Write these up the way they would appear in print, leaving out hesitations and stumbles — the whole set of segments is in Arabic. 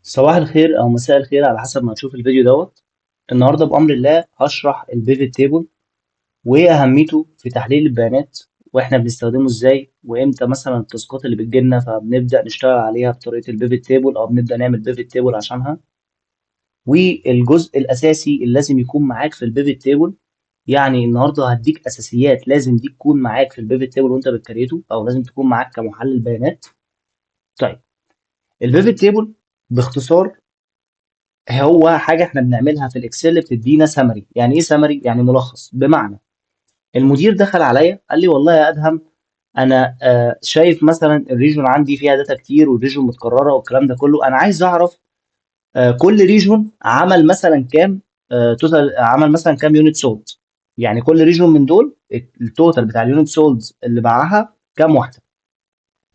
صباح الخير او مساء الخير على حسب ما تشوف الفيديو دوت. النهارده بامر الله هشرح البيفت تيبل وايه اهميته في تحليل البيانات، واحنا بنستخدمه ازاي، وامتى مثلا التاسكات اللي بتجيلنا فبنبدا نشتغل عليها بطريقه البيفت تيبل او بنبدا نعمل بيفت تيبل عشانها. والجزء الاساسي اللي لازم يكون معاك في البيفت تيبل، يعني النهارده هديك اساسيات لازم دي تكون معاك في البيفت تيبل وانت بتكريته، او لازم تكون معاك كمحلل بيانات. طيب، البيفت تيبل باختصار هو حاجه احنا بنعملها في الاكسل بتدينا سمري. يعني ايه سمري؟ يعني ملخص. بمعنى المدير دخل عليا قال لي والله يا ادهم، انا شايف مثلا الريجون عندي فيها داتا كتير والريجون متكرره والكلام ده كله، انا عايز اعرف كل ريجون عمل مثلا كام، توتال عمل مثلا كام يونت سولد. يعني كل ريجون من دول التوتال بتاع اليونت سولد اللي باعها كام واحده.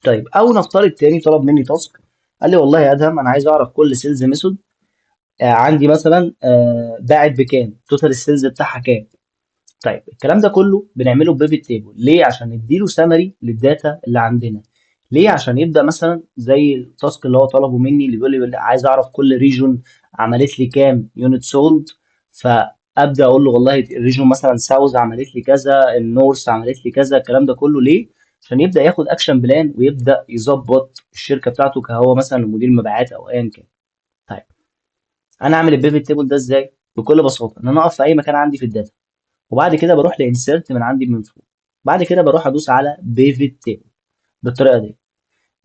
طيب، او نفترض تاني طلب مني تاسك، قال لي والله يا ادهم انا عايز اعرف كل سيلز ميثود عندي مثلا باعت بكام، توتال السيلز بتاعها كام. طيب، الكلام ده كله بنعمله ببيفت تيبل ليه؟ عشان نديله سمري للداتا اللي عندنا. ليه؟ عشان يبدا مثلا زي التاسك اللي هو طلبه مني، اللي بيقول لي عايز اعرف كل ريجون عملت لي كام يونت سولد. فابدا اقول له والله الريجون مثلا ساوث عملت لي كذا، النورث عملت لي كذا، الكلام ده كله ليه؟ عشان يبدا ياخد اكشن بلان ويبدا يظبط الشركه بتاعته كهو مثلا مدير مبيعات او ايا كان. طيب، انا اعمل البيفت تيبل ده ازاي؟ بكل بساطه ان انا اقف في اي مكان عندي في الداتا، وبعد كده بروح لانسيرت من عندي من فوق، بعد كده بروح ادوس على بيفت تيبل بالطريقه دي.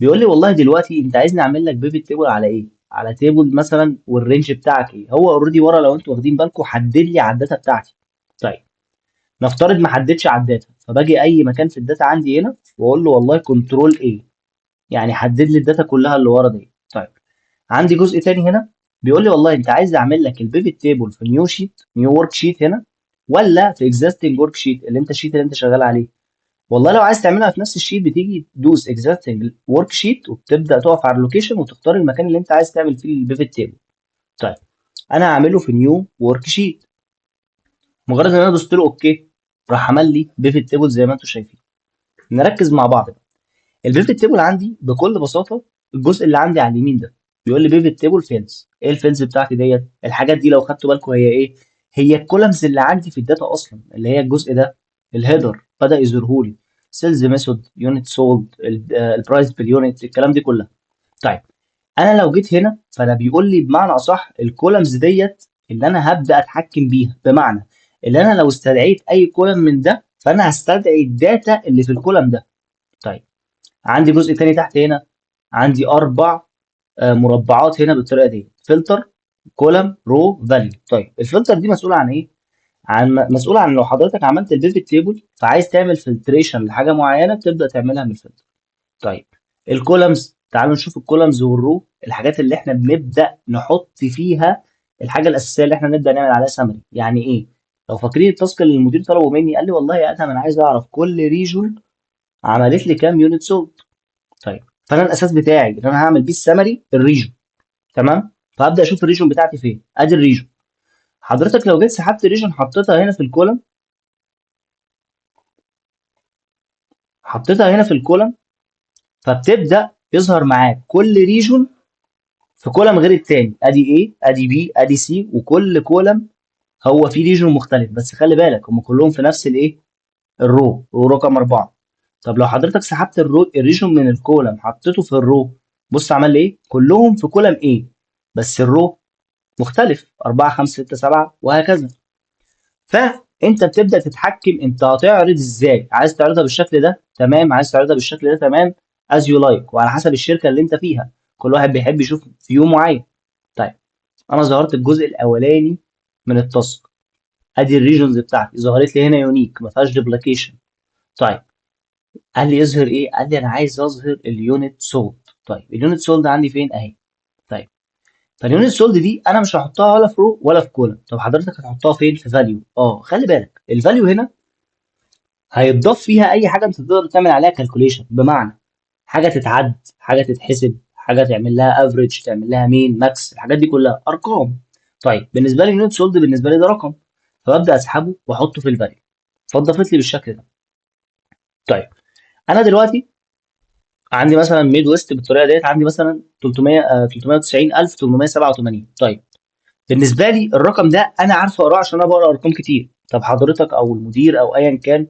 بيقول لي والله دلوقتي انت عايزني اعمل لك بيفت تيبل على ايه؟ على تيبل مثلا والرينج بتاعك ايه؟ هو اوريدي ورا لو انتوا واخدين بالكم حدد لي على الداتا بتاعتي. طيب، نفترض ما حددش على الداتا، فباجي اي مكان في الداتا عندي هنا واقول له والله كنترول ايه، يعني حدد لي الداتا كلها اللي ورا دي. طيب، عندي جزء تاني هنا بيقول لي والله انت عايز اعمل لك البيفت تيبل في نيو شيت، نيو ورك شيت هنا، ولا في اكزيستنج ورك شيت اللي انت الشيت اللي انت شغال عليه. والله لو عايز تعملها في نفس الشيت بتيجي تدوس اكزيستنج ورك شيت وبتبدا تقف على اللوكيشن وتختار المكان اللي انت عايز تعمل فيه البيفت تيبل. طيب، انا هعمله في نيو ورك شيت. مجرد ان انا دوست له اوكي، راح عمل لي بيفت تيبل زي ما انتم شايفين. نركز مع بعض بقى. البيفت تيبل عندي بكل بساطه الجزء اللي عندي على اليمين ده بيقول لي بيفت تيبل فيلز. ايه الفيلز بتاعتي ديت؟ الحاجات دي لو خدتوا بالكم هي ايه؟ هي الكولمز اللي عندي في الداتا اصلا، اللي هي الجزء ده. الهيدر بدا يظهره لي، سيلز ميثود، يونت سولد، البرايس باليونت، الكلام دي كلها. طيب، انا لو جيت هنا فانا بيقول لي بمعنى اصح الكولمز ديت اللي انا هبدا اتحكم بيها. بمعنى اللي انا لو استدعيت اي كولم من ده فانا هستدعي الداتا اللي في الكولم ده. طيب، عندي جزء تاني تحت هنا، عندي اربع مربعات هنا بالطريقه دي: فلتر، كولم، رو، فاليو. طيب، الفلتر دي مسؤوله عن ايه؟ مسؤوله عن لو حضرتك عملت البيفت تيبل فعايز تعمل فلتريشن لحاجه معينه بتبدا تعملها من الفلتر. طيب، الكولمز، تعالوا نشوف الكولمز والرو، الحاجات اللي احنا بنبدا نحط فيها الحاجه الاساسيه اللي احنا نبدا نعمل عليها سمري. يعني ايه؟ لو فاكرين التاسك اللي المدير طلبه مني، قال لي والله يا ادهم انا عايز اعرف كل ريجون عملت لي كام يونت سولد. طيب، فانا الاساس بتاعي اللي انا هعمل بيه السمري الريجون. تمام، فابدا اشوف الريجون بتاعتي فين. ادي الريجون. حضرتك لو جيت سحبت الريجون حطيتها هنا في الكولم، حطيتها هنا في الكولم، فبتبدا يظهر معاك كل ريجون في كولم غير التاني. ادي A، ادي B، ادي C، وكل كولم هو فيه ريجون مختلف. بس خلي بالك هم كلهم في نفس الايه؟ الرو، رقم 4. طب لو حضرتك سحبت الريجون من الكولم حطيته في الرو، بص عمل لي ايه؟ كلهم في كولم A بس الرو مختلف: 4 5 6 7 وهكذا. فانت بتبدا تتحكم انت هتعرض ازاي. عايز تعرضها بالشكل ده تمام، عايز تعرضها بالشكل ده تمام، از يو لايك، وعلى حسب الشركه اللي انت فيها كل واحد بيحب يشوف فيو معين. طيب، انا ظهرت الجزء الاولاني من التاسك، ادي الريجنز بتاعتي ظهرت لي هنا يونيك ما فيهاش دوبليكيشن. طيب، قال لي يظهر ايه؟ قال لي انا عايز اظهر اليونت سولد. طيب، اليونت سولد عندي فين؟ اهي. طيب، فاليونت سولد دي انا مش هحطها ولا في رو ولا في كولم. طب حضرتك هتحطها فين؟ في فاليو. خلي بالك الفاليو هنا هيتضاف فيها اي حاجه انت تقدر تعمل عليها كالكوليشن. بمعنى حاجه تتعد، حاجه تتحسب، حاجه تعمل لها افريج، تعمل لها مين ماكس، الحاجات دي كلها ارقام. طيب، بالنسبه لي اليونت سولد بالنسبه لي ده رقم، فببدا اسحبه واحطه في الفاليو، فاتضافت لي بالشكل ده. طيب، انا دلوقتي عندي مثلا ميد ويست بالطريقه ديت، عندي مثلا 300 390887. طيب بالنسبه لي الرقم ده انا عارف اقراه عشان انا بقرا ارقام كتير. طب حضرتك او المدير او ايا كان،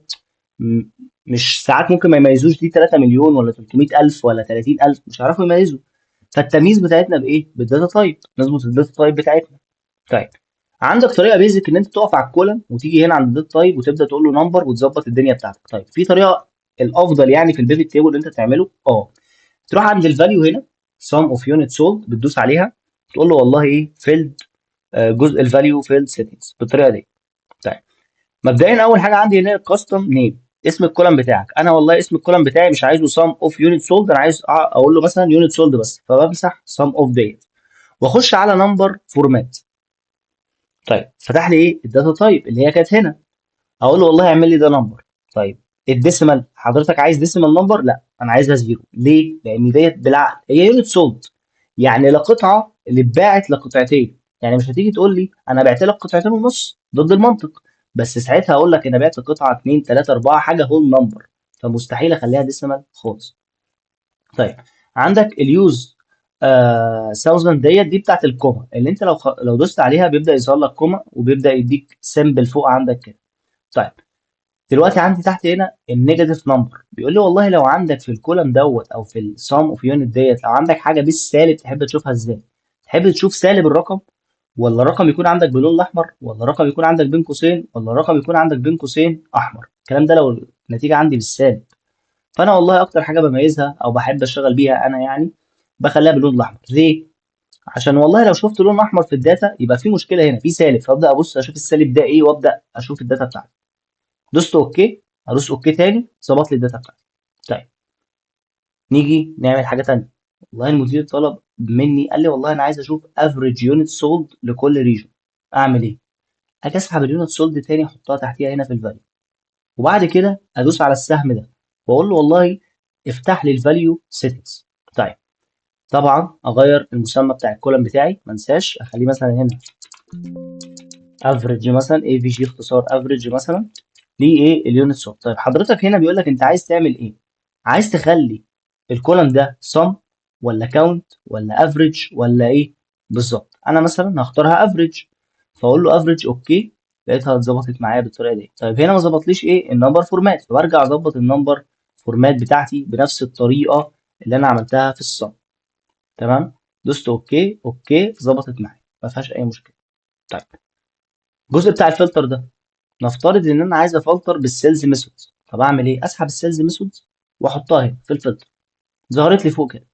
م- مش ساعات ممكن ما يميزوش دي 3 مليون ولا 300 الف ولا 30 الف، مش هيعرفوا يميزوا. فالتمييز بتاعتنا بايه؟ بالداتا تايب، نظبط الداتا تايب بتاعتنا. طيب عندك طريقه بيزك ان انت تقف على الكولم وتيجي هنا عند الداتا تايب وتبدا تقول له نمبر وتظبط الدنيا بتاعتك. طيب في طريقه الافضل يعني في البيفت تيبل اللي انت تعمله، تروح عند الفاليو هنا sum of units sold، بتدوس عليها تقول له والله ايه فيلد، جزء الفاليو فيلد سيتنجز بالطريقه دي. طيب مبدئيا اول حاجه عندي هنا الكاستم نيم، اسم الكولم بتاعك. انا والله اسم الكولم بتاعي مش عايزه sum of units sold، انا عايز اقول له مثلا units sold بس، فبمسح sum of ديت واخش على نمبر فورمات. طيب فتح لي ايه الداتا تايب اللي هي كانت هنا، اقول له والله اعمل لي ده نمبر. طيب الديسيمال حضرتك عايز ديسيمال نمبر؟ لا انا عايزها زيرو. ليه؟ لان ديت بالعقل هي يونت سولد، يعني لا قطعه اللي اتباعت لقطعتين. يعني مش هتيجي تقول لي انا بعت لك قطعتين ونص ضد المنطق، بس ساعتها اقول لك انا بعت قطعه 2 3 4 حاجه هول نمبر، فمستحيل اخليها ديسيمال خالص. طيب عندك اليوز 1000 ديت، دي بتاعت الكوما اللي انت لو دوست عليها بيبدا يظهر لك كوما وبيبدا يديك سيمبل فوق عندك كده. طيب دلوقتي عندي تحت هنا النيجاتيف نمبر، بيقول لي والله لو عندك في الكولم دوت او في السم اوف يونت ديت لو عندك حاجه بالسالب تحب تشوفها ازاي؟ تحب تشوف سالب الرقم، ولا الرقم يكون عندك باللون الاحمر، ولا الرقم يكون عندك بين قوسين، ولا الرقم يكون عندك بين قوسين احمر؟ الكلام ده لو النتيجه عندي بالسالب. فانا والله اكتر حاجه بميزها او بحب اشتغل بيها انا يعني بخليها باللون الاحمر. ليه؟ عشان والله لو شفت لون احمر في الداتا يبقى في مشكله هنا، في سالب، فابدا ابص اشوف السالب ده ايه وابدا اشوف الداتا بتاعتي. دوست اوكي، ادوس اوكي تاني ظبط لي الداتا بتاعتي. طيب نيجي نعمل حاجه تانيه. والله المدير طلب مني قال لي والله انا عايز اشوف افريج يونت سولد لكل ريجن. اعمل ايه؟ اجي اسحب اليونت سولد تاني احطها تحتيها هنا في الفاليو، وبعد كده ادوس على السهم ده واقول له والله افتح لي الفاليو سيتنجز. طيب طبعا اغير المسمى بتاع الكولم بتاعي، ما انساش اخليه مثلا هنا افريج، مثلا اي في جي اختصار افريج مثلا، ليه ايه اليونت سولد. طيب حضرتك هنا بيقول لك انت عايز تعمل ايه؟ عايز تخلي الكولم ده sum ولا count ولا average ولا ايه بالظبط؟ انا مثلا هختارها average، فاقول له average اوكي، لقيتها اتظبطت معايا بالطريقه دي. طيب هنا ما ظبطليش ايه النمبر فورمات، فبرجع اظبط النمبر فورمات بتاعتي بنفس الطريقه اللي انا عملتها في الصم. تمام، دوست اوكي اوكي ظبطت معايا ما فيهاش اي مشكله. طيب الجزء بتاع الفلتر ده، نفترض ان انا عايز افلتر بالسيلز ميثودز. طب اعمل ايه؟ اسحب السيلز ميثودز واحطها هنا في الفلتر، ظهرت لي فوق كده.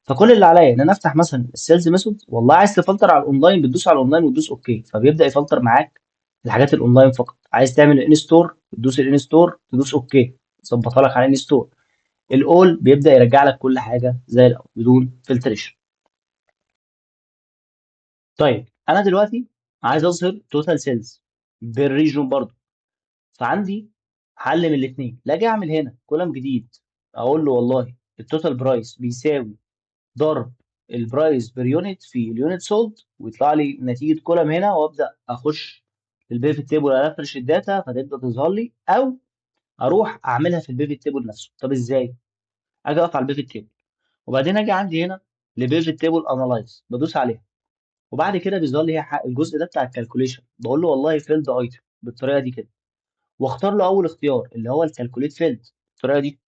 فكل اللي عليا ان انا افتح مثلا السيلز ميثود، والله عايز تفلتر على الاونلاين بتدوس على الاونلاين وتدوس اوكي فبيبدا يفلتر معاك الحاجات الاونلاين فقط. عايز تعمل الان ستور تدوس الان ستور تدوس اوكي ظبطها لك على الان ستور. الاول بيبدا يرجع لك كل حاجه زي الاول بدون فلتريشن. طيب انا دلوقتي عايز اظهر توتال سيلز بالريجون برضو، فعندي حل من الاثنين. لا اجي اعمل هنا كولم جديد اقول له والله التوتال برايس بيساوي ضرب البرايس بير يونت في اليونت سولد، ويطلع لي نتيجه كولم هنا، وابدا اخش في البيفت تيبل افرش الداتا فتبدا تظهر لي، او اروح اعملها في البيفت تيبل نفسه. طب ازاي؟ اجي اقف على البيفت تيبل وبعدين اجي عندي هنا لبيفت تيبل انالايز بدوس عليها، وبعد كده بيظهر لي الجزء ده بتاع الكالكوليشن، بقول له والله فيلد ايتم بالطريقه دي كده، واختار له اول اختيار اللي هو الكالكوليت فيلد بالطريقه دي.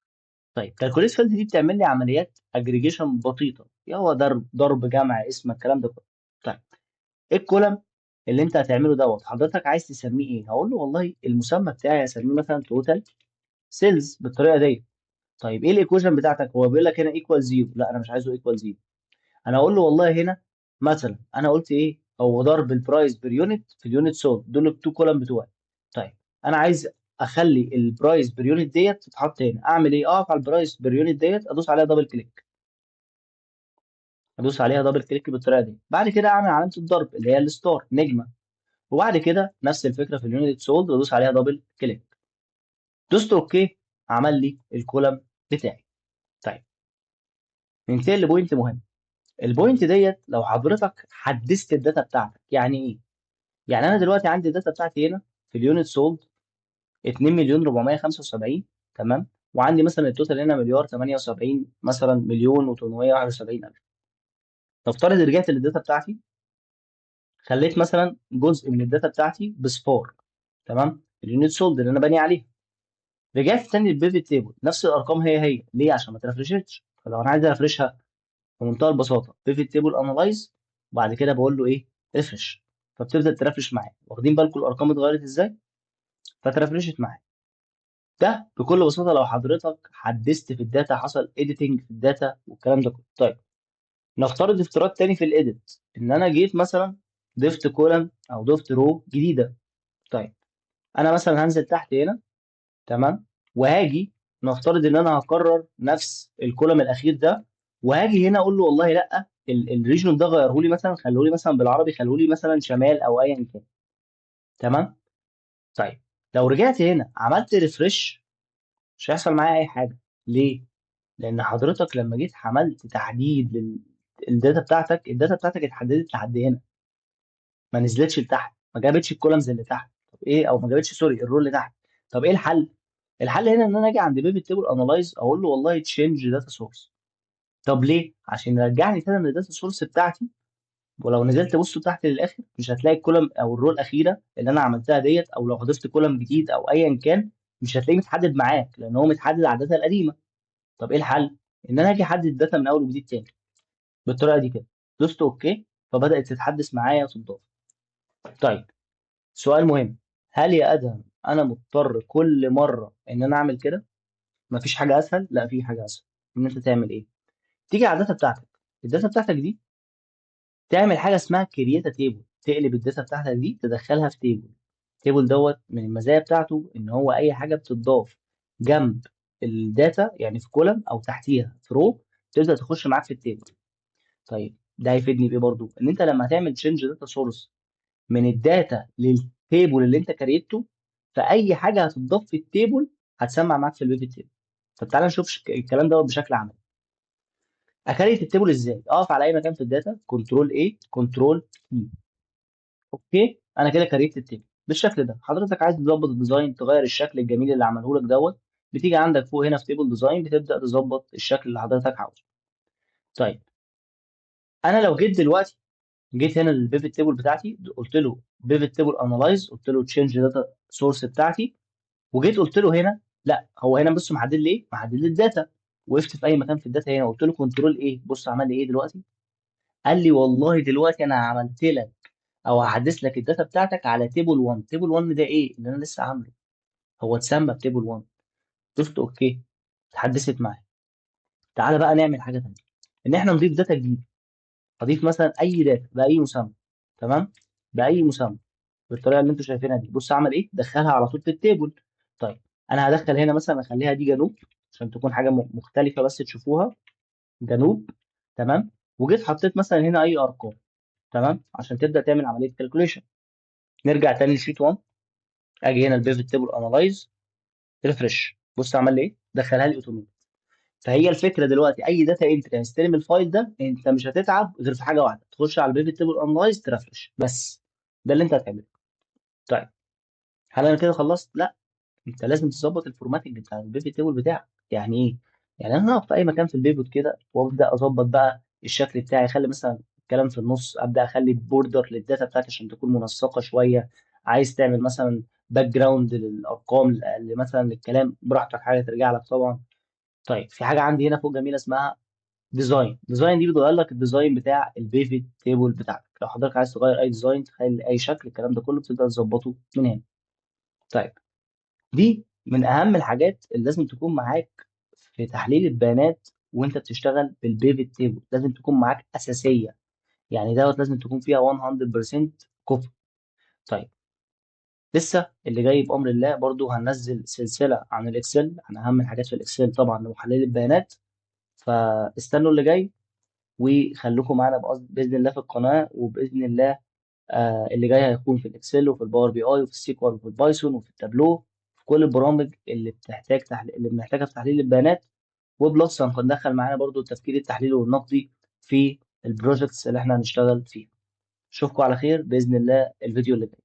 طيب كالكوليت فيلد دي بتعمل لي عمليات اجريجيشن بسيطه، هو ضرب جمع اسم الكلام ده كله. طيب ايه الكولم اللي انت هتعمله دوت حضرتك عايز تسميه ايه؟ هقول له والله المسمى بتاعي هسميه مثلا توتال سيلز بالطريقه دي. طيب ايه الايكويشن بتاعتك؟ هو بيقول لك هنا ايكوال زيرو، لا انا مش عايزه ايكوال زيرو. انا اقول له والله هنا مثلا انا قلت ايه، هو ضرب البرايس بير يونت في اليونت سولد، دول التو كولم بتوعي. طيب انا عايز اخلي البرايس بير يونت ديت تتحط هنا، اعمل ايه؟ اقف على البرايس بير يونت ديت ادوس عليها دبل كليك، ادوس عليها دبل كليك بالطريقه دي. بعد كده اعمل علامه الضرب اللي هي الستار نجمه، وبعد كده نفس الفكره في اليونت سولد وادوس عليها دبل كليك. دوست اوكي عمل لي الكولم بتاعي. طيب ننتقل لبوينت مهم. البوينت ديت لو حضرتك حدثت الداتا بتاعتك يعني ايه؟ يعني انا دلوقتي عندي الداتا بتاعتي هنا في اليونت سولد 2 مليون 475، تمام، وعندي مثلا التوتال هنا مليار 78 مثلا مليون و871 الف. نفترض رجعت للداتا بتاعتي، خليت مثلا جزء من الداتا بتاعتي بصفار، تمام، اليونت سولد اللي انا باني عليه. رجعت تاني للبيفت تيبل، نفس الارقام هي ليه؟ عشان ما ترفرشتش. فلو انا عايز ارفرشها بمنتهى البساطه بيفت تيبل انالايز، وبعد كده بقول له ايه؟ ريفرش. فبتبدا ترفرش معايا. واخدين بالكم الارقام اتغيرت ازاي؟ فترفرشت معايا. ده بكل بساطه لو حضرتك حدثت في الداتا، حصل اديتنج في الداتا والكلام ده كله. طيب نفترض افتراض تاني في الايديت، ان انا جيت مثلا ضفت كولم او ضفت رو جديده. طيب انا مثلا هنزل تحت هنا، تمام، وهاجي نفترض ان انا هكرر نفس الكولم الاخير ده، وهاجي هنا اقول له والله لا، الريجن ده غيره لي مثلا، خليه لي مثلا بالعربي، خليه لي مثلا شمال او ايا كان. تمام. طيب لو رجعت هنا عملت ريفرش، مش هيحصل معايا اي حاجه. ليه؟ لان حضرتك لما جيت عملت تحديد للداتا بتاعتك، الداتا بتاعتك اتحددت لحد هنا، ما نزلتش لتحت، ما جابتش الكولمز اللي تحت. طب ايه؟ او ما جابتش، سوري، الرول اللي تحت. طب ايه الحل؟ الحل هنا ان انا اجي عند بيبي تيبل انالايز، اقول له والله تشينج داتا سورس. طب ليه؟ عشان يرجعني تاني للداتا سورس بتاعتي. ولو نزلت بصوا تحت للاخر، مش هتلاقي الكولم او الرو الاخيره اللي انا عملتها ديت، او لو ضفت كولم جديد او ايا كان، مش هتلاقيه متحدد معاك، لان هو متحدد على الداتا القديمه. طب ايه الحل؟ ان انا اجي احدد الداتا من اول وجديد تاني، بالطريقه دي كده. دوست اوكي، فبدات تتحدث معايا وتضاف. طيب سؤال مهم، هل يا ادهم انا مضطر كل مره ان انا اعمل كده؟ مفيش حاجه اسهل؟ لا، في حاجه اسهل. ان انت تعمل ايه؟ تيجي على الداتا بتاعتك، الداتا بتاعتك دي تعمل حاجه اسمها كرييت تيبل، تقلب الداتا بتاعتك دي تدخلها في تيبل. التيبل دوت من المزايا بتاعته ان هو اي حاجه بتضاف جنب الداتا، يعني في كولم او تحتيها في رو، تبدا تخش معاك في التيبل. طيب ده هيفيدني بايه برضو؟ ان انت لما تعمل تشينج داتا سورس من الداتا للتيبل اللي انت كريته، فاي حاجه هتضاف في التيبل هتسمع معاك في البيفت تيبل. طب تعالى نشوف الكلام دوت بشكل عملي. اكريت التيبل ازاي؟ اقف على اي مكان في الداتا، كنترول ايه، كنترول اي. اوكي، انا كده كريت التيبل بالشكل ده. حضرتك عايز تظبط الديزاين، تغير الشكل الجميل اللي عمله لك دوت، بتيجي عندك فوق هنا في تيبل ديزاين، بتبدا تظبط الشكل اللي حضرتك عاوزه. طيب انا لو جيت دلوقتي، جيت هنا للبيفت تيبل بتاعتي، قلت له بيفت تيبل انالايز، قلت له تشينج داتا سورس بتاعتي، وجيت قلت له هنا، لا هو هنا بص محدد لي ايه؟ محدد لي الداتا. وقفت في اي مكان في الداتا هنا، قلت له كنترول ايه، بص عمل لي ايه دلوقتي؟ قال لي والله دلوقتي انا عملت لك او هحدث لك الداتا بتاعتك على تيبل 1. تيبل 1 ده ايه اللي انا لسه عامله؟ هو اتسمى بتيبل 1. دوست اوكي، اتحدثت معايا. تعالى بقى نعمل حاجه ثانيه، ان احنا نضيف داتا جديده. اضيف مثلا اي داتا باي مسمى، تمام، باي مسمى، بالطريقه اللي انتم شايفينها دي. بص عمل ايه؟ دخلها على طول في التيبل. طيب انا هدخل هنا مثلا، اخليها دي جنوب، عشان تكون حاجه مختلفه بس تشوفوها. جنوب، تمام. وجيت حطيت مثلا هنا اي ارقام، تمام، عشان تبدا تعمل عمليه كالكوليشن. نرجع تاني لشيت 1، اجي هنا البيفت تيبل انالايز، ريفرش. بص عمل لي ايه؟ دخلها لي اوتوماتيك. فهي الفكره دلوقتي، اي داتا انتري هيستلم الفايل ده، انت مش هتتعب غير في حاجه واحده، تخش على البيفت تيبل انالايز ترفرش بس. ده اللي انت هتعمله. طيب هل انا كده خلصت؟ لا، انت لازم تظبط الفورماتنج بتاع البيفت تيبل بتاعك. يعني ايه؟ يعني انا اقف في اي مكان في البيفت كده، وابدا اظبط بقى الشكل بتاعي، اخلي مثلا الكلام في النص، ابدا اخلي بوردر للداتا بتاعتي عشان تكون منسقه شويه. عايز تعمل مثلا باك جراوند للارقام، مثلا للكلام، براحتك، حاجه ترجع لك طبعا. طيب في حاجه عندي هنا فوق جميله اسمها ديزاين. ديزاين دي بتغير لك الديزاين بتاع البيفت تيبل بتاعك. لو حضرتك عايز تغير اي ديزاين، تخلي اي شكل، الكلام ده كله بتقدر تظبطه من هنا. طيب دي من اهم الحاجات اللي لازم تكون معاك في تحليل البيانات. وانت بتشتغل بالبيفت تيبل لازم تكون معاك اساسيه، يعني دوت لازم تكون فيها 100% كفء. طيب لسه اللي جاي بامر الله، برضو هننزل سلسله عن الاكسل، عن اهم الحاجات في الاكسل طبعا لمحلل البيانات. فاستنوا اللي جاي، وخليكم معانا باذن الله في القناه. وباذن الله اللي جاي هيكون في الاكسل وفي الباور بي اي وفي السيكوال وفي البايثون وفي التابلو، في كل البرامج اللي بتحتاج اللي بنحتاجها في تحليل البيانات. وبلس هندخل معانا برضو التفكير التحليلي والنقدي في البروجكتس اللي احنا هنشتغل فيها. اشوفكم على خير باذن الله الفيديو اللي جاي.